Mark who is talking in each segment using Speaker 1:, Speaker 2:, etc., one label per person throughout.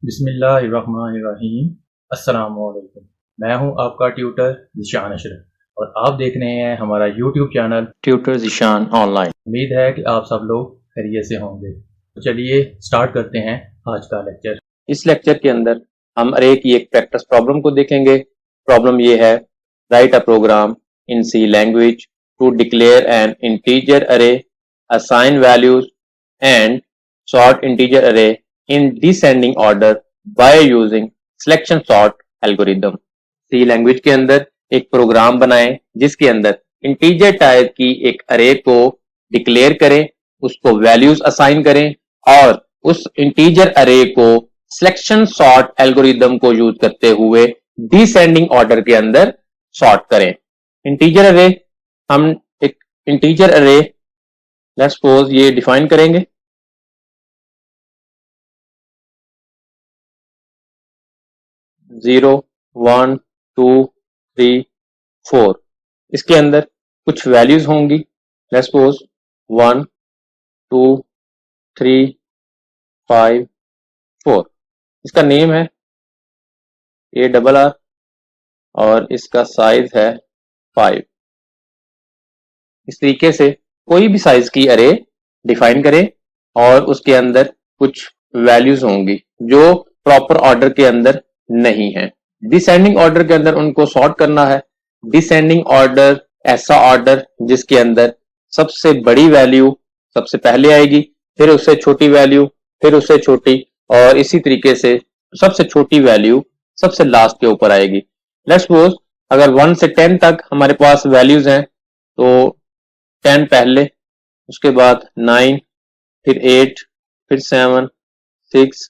Speaker 1: बिस्मिल्लाहिर्रहमानिर्रहीम। अस्सलाम वालेकुम। मैं हूं आपका ट्यूटर ज़ीशान अशरफ और आप देख रहे हैं हमारा YouTube channel tutor Zeeshan online. उम्मीद है कि आप सब लोग खैरियत से होंगे। तो चलिए स्टार्ट करते हैं आज का लेक्चर। इस लेक्चर के अंदर हम अरे की एक प्रैक्टिस प्रॉब्लम को देखेंगे। प्रॉब्लम ये है, write a program in C language to declare an integer array, assign values and sort integer array in descending order by using selection sort algorithm। C language के अंदर एक प्रोग्राम बनाएं जिसके अंदर इंटीजर टाइप की एक अरे को डिक्लेयर करें, उसको वैल्यूज असाइन करें और उस इंटीजर अरे को सिलेक्शन सॉर्ट एल्गोरिदम को यूज करते हुए डिसेंडिंग ऑर्डर के अंदर सॉर्ट करें। इंटीजर अरे, हम एक इंटीजर अरे लेट्स सपोज ये डिफाइन करेंगे। 0 1 2 3 4, इसके अंदर कुछ वैल्यूज होंगी। Let's suppose 1 2 3 5 4। इसका नेम है ARR और इसका साइज है 5। इस तरीके से कोई भी साइज की अरे डिफाइन करें और उसके अंदर कुछ वैल्यूज होंगी जो प्रॉपर ऑर्डर के अंदर नहीं है। डिसेंडिंग ऑर्डर के अंदर उनको सॉर्ट करना है। डिसेंडिंग ऑर्डर ऐसा ऑर्डर जिसके अंदर सबसे बड़ी वैल्यू सबसे पहले आएगी, फिर उससे छोटी वैल्यू, फिर उससे छोटी, और इसी तरीके से सबसे छोटी वैल्यू सबसे लास्ट के ऊपर आएगी। लेट्स सपोज अगर 1 से 10 तक हमारे पास वैल्यूज हैं तो 10 पहले, उसके बाद 9, फिर 8, फिर 7, 6,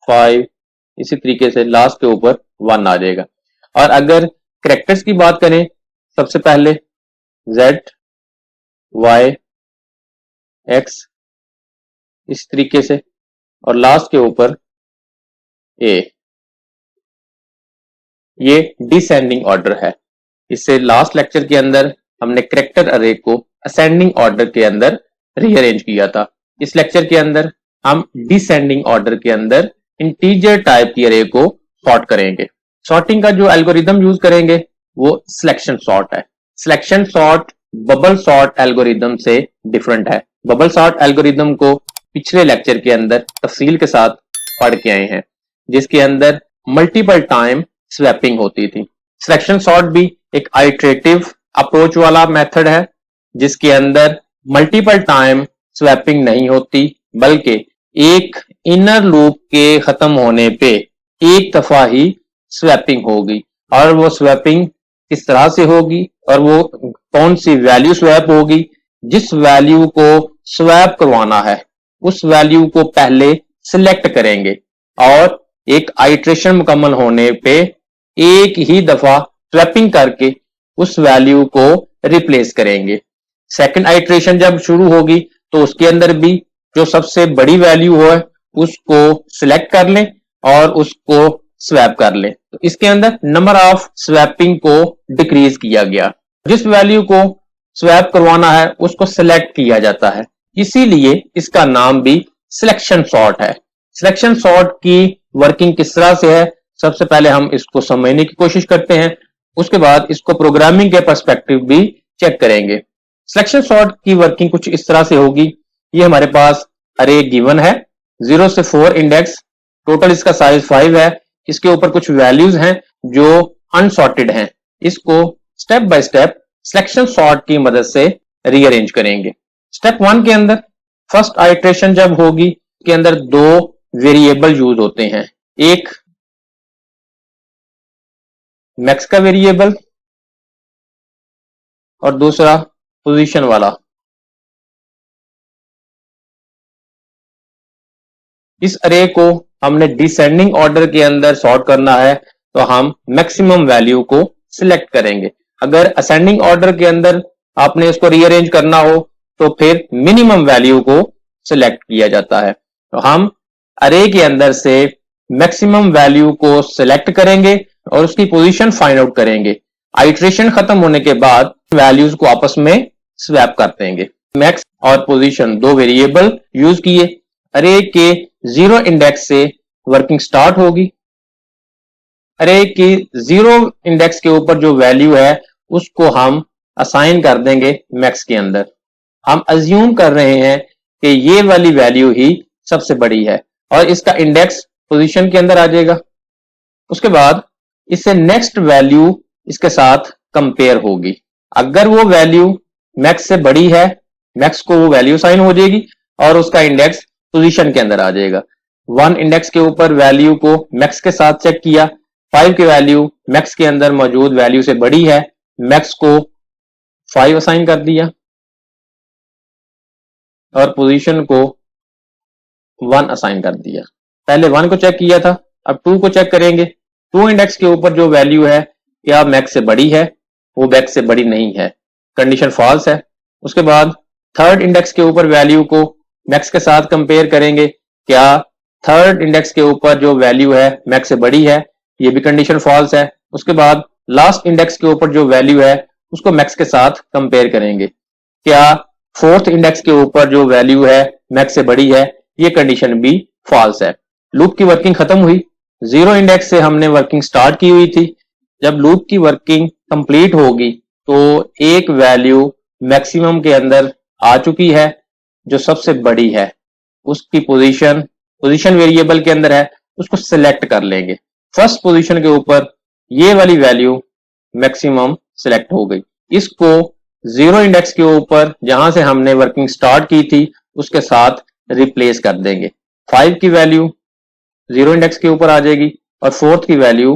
Speaker 1: 5, इसी तरीके से लास्ट के ऊपर 1 आ जाएगा। और अगर कैरेक्टर्स की बात करें, सबसे पहले Z, Y, X, इस तरीके से, और लास्ट के ऊपर A। ये डिसेंडिंग ऑर्डर है। इससे लास्ट लेक्चर के अंदर हमने कैरेक्टर अरे को असेंडिंग ऑर्डर के अंदर रीअरेंज किया था। इस लेक्चर के अंदर हम डिसेंडिंग ऑर्डर के अंदर इंटीजर टाइप की अरे को सॉर्ट करेंगे। सॉर्टिंग का जो एल्गोरिदम यूज करेंगे वो सिलेक्शन सॉर्ट है। Selection sort bubble sort algorithm से डिफरेंट है। बबल सॉर्ट एल्गोरिदम को पिछले लेक्चर के अंदर तफसील के साथ पढ़ के आए हैं, जिसके अंदर मल्टीपल टाइम स्वैपिंग होती थी। सिलेक्शन सॉर्ट भी एक आइटरेटिव अप्रोच वाला मेथड है जिसके अंदर मल्टीपल टाइम स्वैपिंग नहीं होती, बल्कि एक इनर लूप के खत्म होने पे एक दफा ही स्वैपिंग होगी। और वो स्वैपिंग किस तरह से होगी और वो कौन सी वैल्यू स्वैप होगी, जिस वैल्यू को स्वैप करवाना है उस वैल्यू को पहले सिलेक्ट करेंगे और एक आइट्रेशन मुकम्मल होने पे एक ही दफा स्वैपिंग करके उस वैल्यू को रिप्लेस करेंगे। सेकंड आइट्रेशन जब शुरू होगी तो उसके अंदर भी जो सबसे बड़ी वैल्यू हो उसको सिलेक्ट कर लें और उसको स्वैप कर लें। तो इसके अंदर नंबर ऑफ स्वैपिंग को डिक्रीज किया गया। जिस वैल्यू को स्वैप करवाना है उसको सिलेक्ट किया जाता है, इसीलिए इसका नाम भी सिलेक्शन सॉर्ट है। सिलेक्शन सॉर्ट की वर्किंग किस तरह से है, सबसे पहले हम इसको समझने की कोशिश करते हैं, उसके बाद इसको प्रोग्रामिंग के पर्सपेक्टिव भी चेक करेंगे। सिलेक्शन सॉर्ट की वर्किंग कुछ इस तरह से होगी। ये हमारे पास अरे गिवन है, 0 से 4 इंडेक्स, टोटल इसका साइज 5 है। इसके ऊपर कुछ वैल्यूज हैं जो अनसॉर्टेड हैं। इसको step by step selection sort की मदद से रीअरेंज करेंगे। स्टेप 1 के अंदर फर्स्ट आइट्रेशन जब होगी के अंदर 2 वेरिएबल यूज होते हैं, एक मैक्स का वेरिएबल और दूसरा पोजीशन वाला। इस अरे को हमने डिसेंडिंग ऑर्डर के अंदर सॉर्ट करना है तो हम मैक्सिमम वैल्यू को सिलेक्ट करेंगे। अगर असेंडिंग ऑर्डर के अंदर आपने इसको रीअरेंज करना हो तो फिर मिनिमम वैल्यू को सिलेक्ट किया जाता है। तो हम अरे के अंदर से मैक्सिमम वैल्यू को सिलेक्ट करेंगे और उसकी पोजीशन फाइंड आउट करेंगे। आइट्रेशन खत्म होने के बाद वैल्यूज को आपस में स्वैप कर देंगे। मैक्स और पोजीशन 2 वेरिएबल यूज किए। अरे के 0 इंडेक्स से वर्किंग स्टार्ट होगी, अरे की 0 इंडेक्स के ऊपर जो वैल्यू है उसको हम असाइन कर देंगे मैक्स के अंदर। हम अज्यूम कर रहे हैं कि ये वाली वैल्यू ही सबसे बड़ी है और इसका इंडेक्स पोजीशन के अंदर आ जाएगा। उसके बाद इससे नेक्स्ट वैल्यू इसके साथ कंपेयर होगी, अगर वो वैल्यू मैक्स से बड़ी है, मैक्स को वो वैल्यू साइन हो जाएगी और उसका इंडेक्स पोजीशन के अंदर आ जाएगा। 1 इंडेक्स के ऊपर वैल्यू को मैक्स के साथ चेक किया, 5 की वैल्यू मैक्स के अंदर मौजूद वैल्यू से बड़ी है, मैक्स को 5 असाइन कर दिया और पोजीशन को 1 असाइन कर दिया। पहले 1 को चेक किया था, अब 2 को चेक करेंगे। 2 इंडेक्स के ऊपर जो वैल्यू है क्या मैक्स से बड़ी है, वो मैक्स से बड़ी नहीं है, कंडीशन फॉल्स है। उसके बाद थर्ड इंडेक्स के ऊपर वैल्यू को मैक्स के साथ कंपेयर करेंगे, क्या थर्ड इंडेक्स के ऊपर जो वैल्यू है मैक्स से बड़ी है, ये भी कंडीशन फॉल्स है। उसके बाद लास्ट इंडेक्स के ऊपर जो वैल्यू है उसको मैक्स के साथ कंपेयर करेंगे, क्या फोर्थ इंडेक्स के ऊपर जो वैल्यू है मैक्स से बड़ी है, ये कंडीशन भी फॉल्स है। लूप की वर्किंग खत्म हुई, 0 इंडेक्स से हमने वर्किंग स्टार्ट की हुई थी। जब लूप की वर्किंग कंप्लीट होगी तो एक वैल्यू मैक्सिमम के अंदर आ चुकी है जो सबसे बड़ी है, उसकी पोजीशन वेरिएबल के अंदर है, उसको सिलेक्ट कर लेंगे। फर्स्ट पोजीशन के ऊपर ये वाली वैल्यू मैक्सिमम सिलेक्ट हो गई, इसको 0 इंडेक्स के ऊपर जहां से हमने वर्किंग स्टार्ट की थी उसके साथ रिप्लेस कर देंगे। 5 की वैल्यू 0 इंडेक्स के ऊपर आ जाएगी और फोर्थ की वैल्यू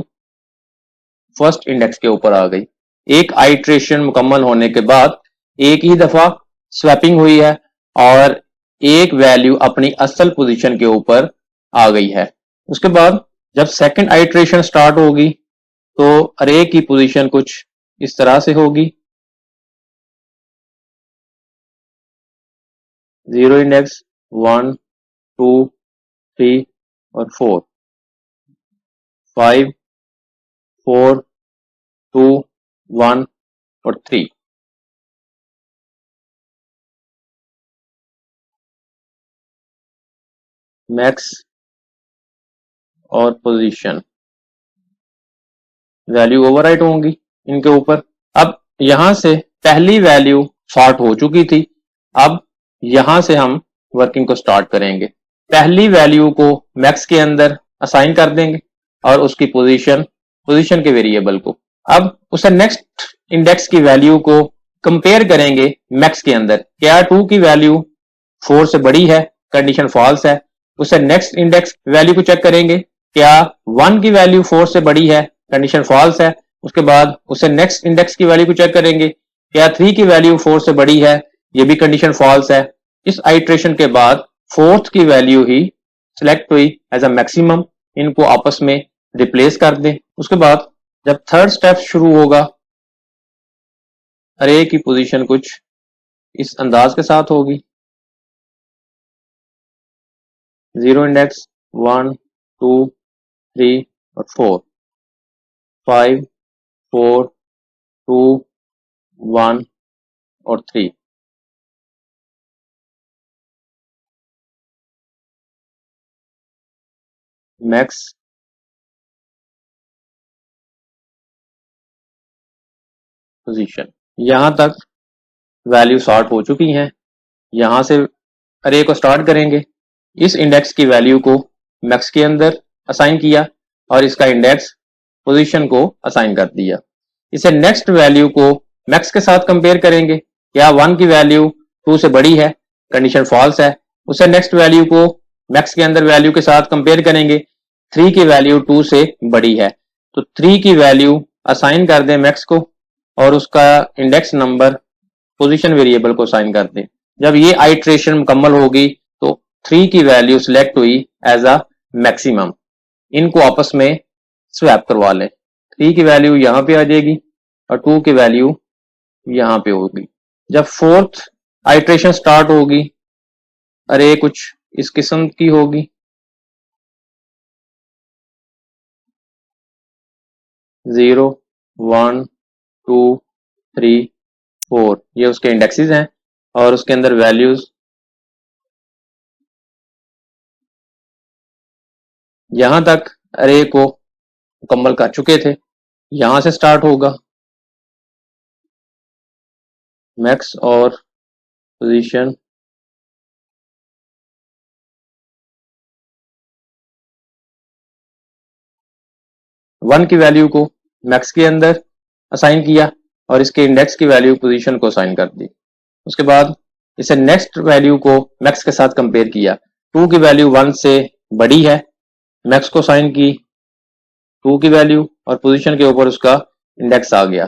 Speaker 1: फर्स्ट इंडेक्स के ऊपर आ गई। एक आइट्रेशन मुकम्मल होने के बाद एक ही दफा स्वैपिंग हुई है और एक वैल्यू अपनी असल पोजीशन के ऊपर आ गई है। उसके बाद जब सेकंड आइट्रेशन स्टार्ट होगी तो अरे की पोजीशन कुछ इस तरह से होगी, 0 इंडेक्स 1 2 3 और 4, 5 4 2 1 और 3। मैक्स और पोजीशन वैल्यू ओवरराइट होंगी इनके ऊपर। अब यहां से पहली वैल्यू सॉर्ट हो चुकी थी, अब यहां से हम वर्किंग को स्टार्ट करेंगे। पहली वैल्यू को मैक्स के अंदर असाइन कर देंगे और उसकी पोजीशन के वेरिएबल को। अब उसे नेक्स्ट इंडेक्स की वैल्यू को कंपेयर करेंगे मैक्स के अंदर, क्या 2 की वैल्यू 4 से बड़ी है, कंडीशन फॉल्स है। उसे नेक्स्ट इंडेक्स वैल्यू को चेक करेंगे, क्या 1 की वैल्यू 4 से बड़ी है, कंडीशन फॉल्स है। उसके बाद उसे नेक्स्ट इंडेक्स की वैल्यू को चेक करेंगे, क्या 3 की वैल्यू 4 से बड़ी है, ये भी कंडीशन फॉल्स है। इस आइट्रेशन के बाद फोर्थ की वैल्यू ही सिलेक्ट हुई एज अ मैक्सिमम, इनको आपस में रिप्लेस कर दें। उसके बाद जब थर्ड स्टेप शुरू होगा, अरे की पोजीशन कुछ इस अंदाज के साथ होगी, 0 इंडेक्स 1 2 3 और 4, 5 4 2 1 और 3। मैक्स पोजीशन, यहां तक वैल्यू सॉर्ट हो चुकी हैं। यहां से अरे को स्टार्ट करेंगे, इस इंडेक्स की वैल्यू को मैक्स के अंदर असाइन किया और इसका इंडेक्स पोजीशन को असाइन कर दिया। इसे नेक्स्ट वैल्यू को मैक्स के साथ कंपेयर करेंगे, क्या 1 की वैल्यू 2 से बड़ी है, कंडीशन फॉल्स है। उसे नेक्स्ट वैल्यू को मैक्स के अंदर वैल्यू के साथ कंपेयर करेंगे, 3 की वैल्यू 2 से बड़ी है, तो 3 की वैल्यू असाइन कर दें मैक्स को और उसका इंडेक्स नंबर पोजीशन वेरिएबल को असाइन कर दें। जब ये आइट्रेशन मुकम्मल होगी तो 3 की वैल्यू सिलेक्ट हुई एज अ मैक्सिमम, इनको आपस में स्वैप करवा लें। 3 की वैल्यू यहाँ पे आ जाएगी और 2 की वैल्यू यहाँ पे होगी। जब फोर्थ आइट्रेशन स्टार्ट होगी, अरे कुछ इस किस्म की होगी, 0 1 2 3 4, ये उसके इंडेक्सेस हैं और उसके अंदर वैल्यूज यहां तक अरे को मुकम्मल कर चुके थे। यहां से स्टार्ट होगा मैक्स और पोजीशन वन की वैल्यू को मैक्स के अंदर असाइन किया और इसके इंडेक्स की वैल्यू पोजीशन को असाइन कर दी। उसके बाद इसे नेक्स्ट वैल्यू को मैक्स के साथ कंपेयर किया। 2 की वैल्यू 1 से बड़ी है, मैक्स को असाइन की 2 की वैल्यू और पोजीशन के ऊपर उसका इंडेक्स आ गया।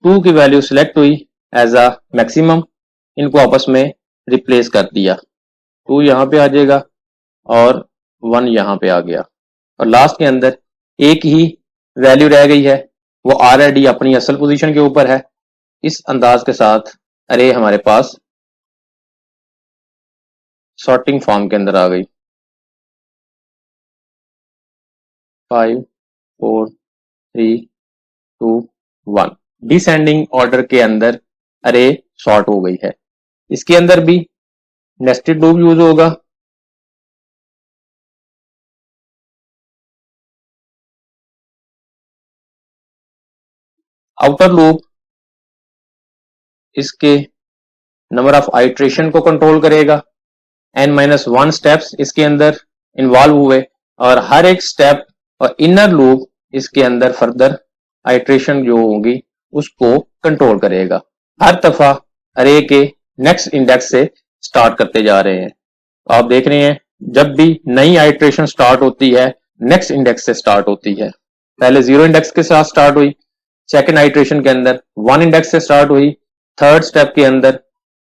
Speaker 1: 2 की वैल्यू सिलेक्ट हुई एज अ मैक्सिमम, इनको आपस में रिप्लेस कर दिया। 2 यहाँ पे आ जाएगा और 1 यहाँ पे आ गया और लास्ट के अंदर एक ही वैल्यू रह गई है, वो ऑलरेडी अपनी असल पोजीशन के ऊपर है। इस अंदाज के साथ अरे हमारे पास सॉर्टिंग फॉर्म के अंदर आ गई। 5 4 3 2 1 डिसेंडिंग ऑर्डर के अंदर अरे सॉर्ट हो गई है। इसके अंदर भी नेस्टेड लूप यूज होगा। आउटर लूप इसके नंबर ऑफ आइट्रेशन को कंट्रोल करेगा। n-1 स्टेप्स इसके अंदर इन्वॉल्व हुए और हर एक स्टेप और इनर लूप इसके अंदर फर्दर आइट्रेशन जो होगी उसको कंट्रोल करेगा। हर दफा अरे के नेक्स्ट इंडेक्स से स्टार्ट करते जा रहे हैं। आप देख रहे हैं जब भी नई आइट्रेशन स्टार्ट होती है नेक्स्ट इंडेक्स से स्टार्ट होती है। पहले 0 इंडेक्स के साथ स्टार्ट हुई, सेकेंड आइट्रेशन के अंदर 1 इंडेक्स से स्टार्ट हुई, थर्ड स्टेप के अंदर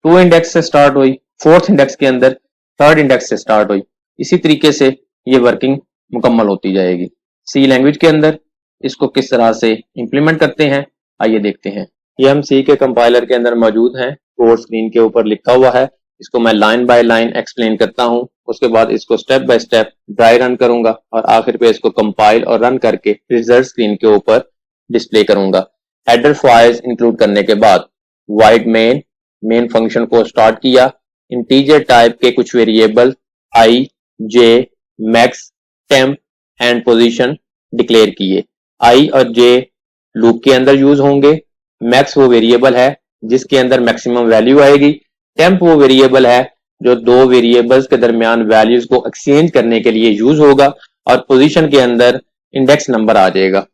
Speaker 1: 2 इंडेक्स से स्टार्ट हुई, फोर्थ इंडेक्स के अंदर थर्ड इंडेक्स से स्टार्ट हुई। इसी तरीके से ये वर्किंग मुकम्मल होती जाएगी। सी लैंग्वेज के अंदर इसको किस तरह से इंप्लीमेंट करते हैं आइए देखते हैं। ये हम सी के कंपाइलर के अंदर मौजूद हैं, कोड स्क्रीन के ऊपर लिखा हुआ है। इसको मैं लाइन बाय लाइन एक्सप्लेन करता हूं, उसके बाद इसको step by step dry run करूंगा और आखिर पे इसको कंपाइल और रन करके रिजल्ट स्क्रीन के ऊपर डिस्प्ले करूंगा। हेडर फाइल्स इंक्लूड करने के बाद वाइड मेन फंक्शन को स्टार्ट किया। इंटीजर टाइप के कुछ variable I, J, max, temp and position declare किए। आई और जे लूप के अंदर यूज होंगे। मैक्स वो वेरिएबल है जिसके अंदर मैक्सिमम वैल्यू आएगी। टेम्प वो वेरिएबल है जो दो वेरिएबल्स के दरमियान वैल्यूज को एक्सचेंज करने के लिए यूज होगा और पोजीशन के अंदर इंडेक्स नंबर आ जाएगा।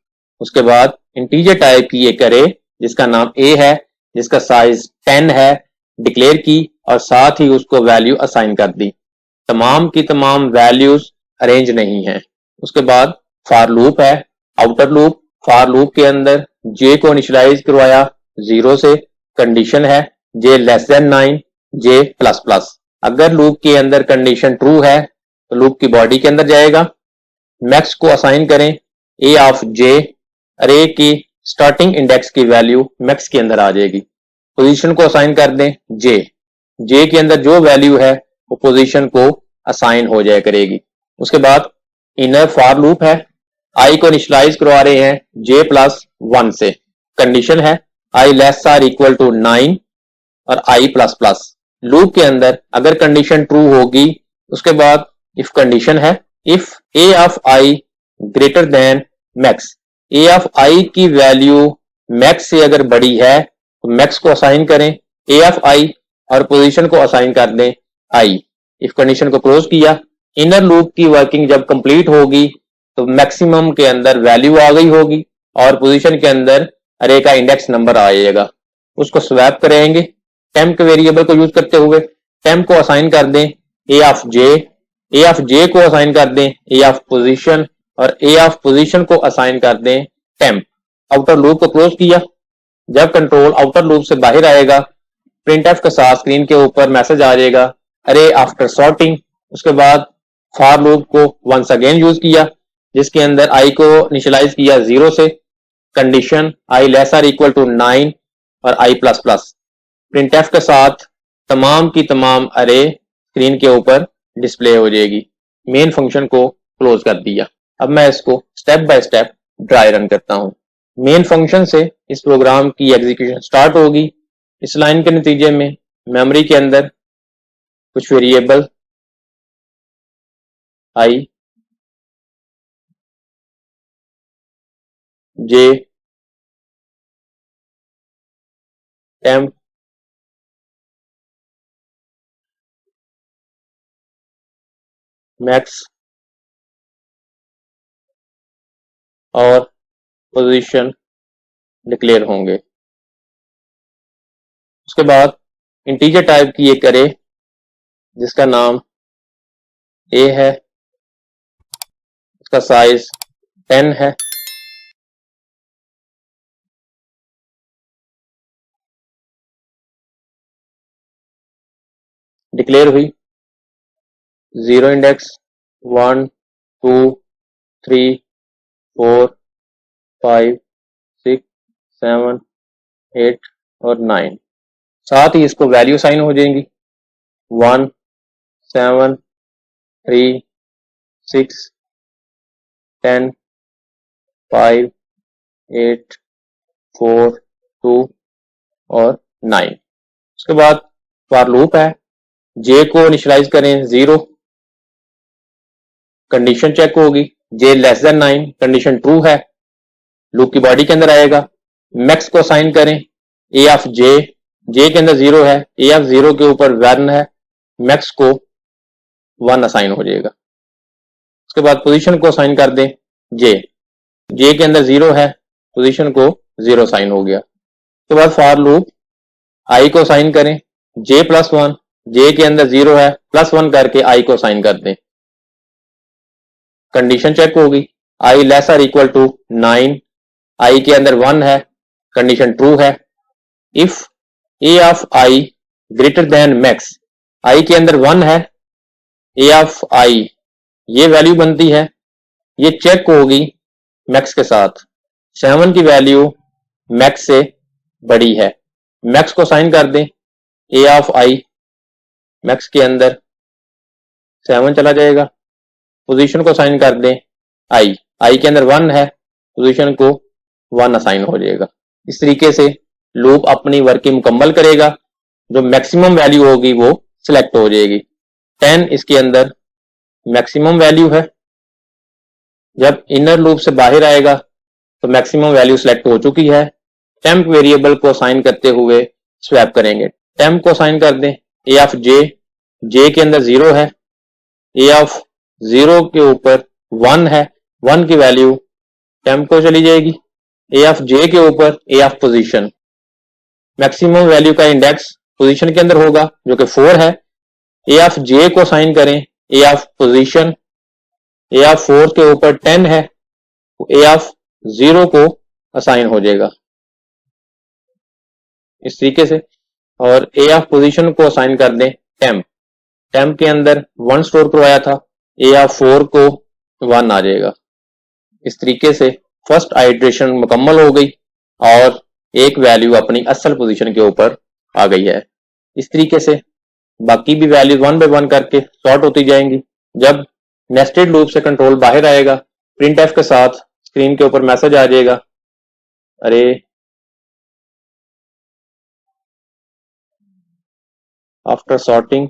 Speaker 1: उसके बाद इंटीजर टाइप की एक अरे जिसका नाम ए है, जिसका साइज 10 है, डिक्लेयर की और साथ ही उसको वैल्यू असाइन कर दी। तमाम की तमाम वैल्यूज अरेंज नहीं है। उसके बाद फॉर लूप है, आउटर लूप। फॉर लूप के अंदर जे को इनिशियलाइज करवाया 0 से, कंडीशन है जे लेस देन 9, जे प्लस प्लस। अगर लूप के अंदर कंडीशन ट्रू है तो लूप की बॉडी के अंदर जाएगा। मैक्स को असाइन करें ए ऑफ जे, अरे की स्टार्टिंग इंडेक्स की वैल्यू मैक्स के अंदर आ जाएगी। पोजीशन को असाइन कर दें जे के अंदर जो वैल्यू है वो पोजीशन को असाइन हो जाए करेगी। उसके बाद इनर फॉर लूप है, आई को इनिशियलाइज करवा रहे हैं जे प्लस 1 से, कंडीशन है आई लेस आर इक्वल टू 9 और आई प्लस प्लस। लूप के अंदर अगर कंडीशन ट्रू होगी उसके बाद इफ कंडीशन है if a of i greater than max, a of i की वैल्यू मैक्स से अगर बड़ी है तो मैक्स को असाइन करें ए ऑफ आई और पोजीशन को असाइन कर दें आई। इफ कंडीशन को क्लोज किया, इनर लूप की वर्किंग जब कंप्लीट होगी तो मैक्सिमम के अंदर वैल्यू आ गई होगी और पोजीशन के अंदर अरे का इंडेक्स नंबर आ जाएगा। उसको स्वैप करेंगे टेम्प के वेरिएबल को यूज करते हुए। टेम्प को असाइन कर दें ए ऑफ जे को असाइन कर दें ए ऑफ पोजीशन और ए ऑफ पोजीशन को असाइन कर दें टेम्प। आउटर लूप को क्लोज किया। जब कंट्रोल आउटर लूप से बाहर आएगा प्रिंटफ के साथ स्क्रीन के ऊपर मैसेज आ जाएगा अरे आफ्टर सॉर्टिंग। उसके बाद फॉर लूप को वंस अगेन यूज किया जिसके अंदर आई को इनिशियलाइज किया 0 से, condition i less or equal to 9 और आई प्लस प्लस। प्रिंटफ के साथ तमाम की तमाम अरे स्क्रीन के ऊपर डिस्प्ले हो जाएगी। मेन फंक्शन को क्लोज कर दिया। अब मैं इसको step by step dry run करता हूं। मेन फंक्शन से इस प्रोग्राम की एग्जीक्यूशन स्टार्ट होगी। इस लाइन के नतीजे में मेमोरी के अंदर कुछ वेरिएबल आई जे टेम्प मैक्स और पोजीशन डिक्लेयर होंगे। उसके बाद इंटीजर टाइप की एक अरे जिसका नाम ए है, उसका साइज 10 है, डिक्लेयर हुई। 0 इंडेक्स 1 2 3 4 5 6 7 8 और 9। साथ ही इसको वैल्यू साइन हो जाएंगी 1 7 3 6 10 5 8 4 2 और 9। उसके बाद फॉर लूप है, जे को इनिशियलाइज करें 0, कंडीशन चेक होगी, जे लेस देन 9, कंडीशन ट्रू है, लूप की बॉडी के अंदर आएगा। मैक्स को साइन करें ए ऑफ जे के अंदर 0 है, ए ऑफ 0 के ऊपर 1 है, मैक्स को 1 असाइन हो जाएगा। उसके बाद पोजीशन को साइन कर दें जे के अंदर 0 है, पोजीशन को 0 साइन हो गया। उसके बाद फॉर लूप आई को साइन करें जे प्लस 1, जे के अंदर 0 है, प्लस 1 करके आई को साइन कर दें, कंडीशन चेक होगी, i less or equal to 9, i के अंदर 1 है, कंडीशन ट्रू है। If a of i greater than max, i के अंदर 1 है, ए ऑफ आई ये वैल्यू बनती है, ये चेक होगी मैक्स के साथ, 7 की वैल्यू मैक्स से बड़ी है, मैक्स को साइन कर दें ए ऑफ आई, मैक्स के अंदर 7 चला जाएगा, पोजीशन को साइन कर दें आई के अंदर 1 है, पोजीशन को 1 असाइन हो जाएगा। इस तरीके से लूप अपनी वर्किंग मुकम्मल करेगा, जो मैक्सिमम वैल्यू होगी वो सिलेक्ट हो जाएगी। 10 इसके अंदर मैक्सिमम वैल्यू है, जब इनर लूप से बाहर आएगा तो मैक्सिमम वैल्यू सिलेक्ट हो चुकी है। टेम्प वेरिएबल को साइन करते हुए स्वैप करेंगे, टेम्प को साइन कर दें ए ऑफ जे के अंदर 0 है, ए ऑफ 0 के ऊपर 1 है, 1 की वैल्यू टेम्प को चली जाएगी, ए ऑफ जे के ऊपर ए ऑफ पोजीशन, मैक्सिमम वैल्यू का इंडेक्स पोजीशन के अंदर होगा जो कि 4 है, ए ऑफ जे को साइन करें ए ऑफ पोजीशन, ए ऑफ 4 के ऊपर 10 है, ए ऑफ 0 को असाइन हो जाएगा इस तरीके से। और ए ऑफ पोजीशन को असाइन कर दें टेम्प के अंदर 1 स्टोर करवाया था, ए ऑफ 4 को 1 आ जाएगा। इस तरीके से फर्स्ट आइट्रेशन मुकम्मल हो गई और एक वैल्यू अपनी असल पोजीशन के ऊपर आ गई है। इस तरीके से बाकी भी वैल्यू 1 बाय 1 करके सॉर्ट होती जाएंगी। जब नेस्टेड लूप से कंट्रोल बाहर आएगा, प्रिंट एफ के साथ स्क्रीन के ऊपर मैसेज आ जाएगा, अरे आफ्टर सॉर्टिंग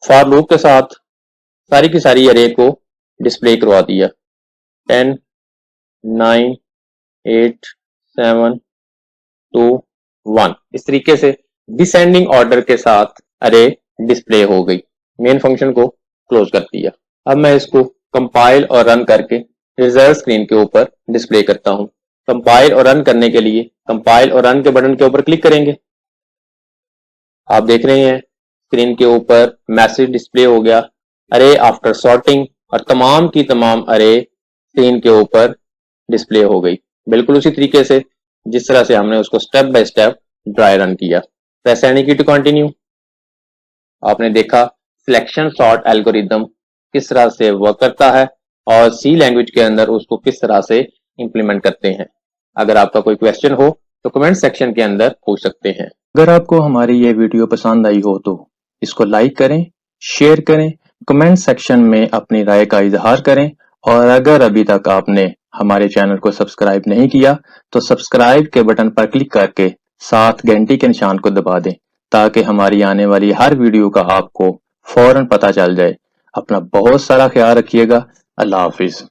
Speaker 1: फॉर लूप के साथ सारी की सारी अरे को डिस्प्ले करवा दिया, 10 9 8 7 2 1। इस तरीके से डिसेंडिंग ऑर्डर के साथ अरे डिस्प्ले हो गई, मेन फंक्शन को क्लोज कर दिया। अब मैं इसको कंपाइल और रन करके रिजल्ट स्क्रीन के ऊपर डिस्प्ले करता हूं। कंपाइल और रन करने के लिए कंपाइल और रन के बटन के ऊपर क्लिक करेंगे। आप देख रहे हैं स्क्रीन के ऊपर मैसेज डिस्प्ले हो गया, अरे आफ्टर सॉर्टिंग, और तमाम की तमाम अरे स्क्रीन के ऊपर डिस्प्ले हो गई, बिल्कुल उसी तरीके से जिस तरह से हमने उसको step by step dry run किया। प्रेस एनी की टू कंटिन्यू। आपने देखा सिलेक्शन सॉर्ट एल्गोरिदम किस तरह से वर्क करता है और सी लैंग्वेज के अंदर उसको किस तरह से इंप्लीमेंट करते हैं। अगर आपका कोई क्वेश्चन हो तो कमेंट सेक्शन के अंदर पूछ सकते हैं।
Speaker 2: अगर आपको हमारी ये वीडियो पसंद आई हो तो इसको लाइक करें, शेयर करें, कमेंट सेक्शन में अपनी राय का इजहार करें, और अगर अभी तक आपने हमारे चैनल को सब्सक्राइब नहीं किया तो सब्सक्राइब के बटन पर क्लिक करके साथ घंटी के निशान को दबा दें ताकि हमारी आने वाली हर वीडियो का आपको फौरन पता चल जाए। अपना बहुत सारा ख्याल रखिएगा। अल्लाह हाफिज।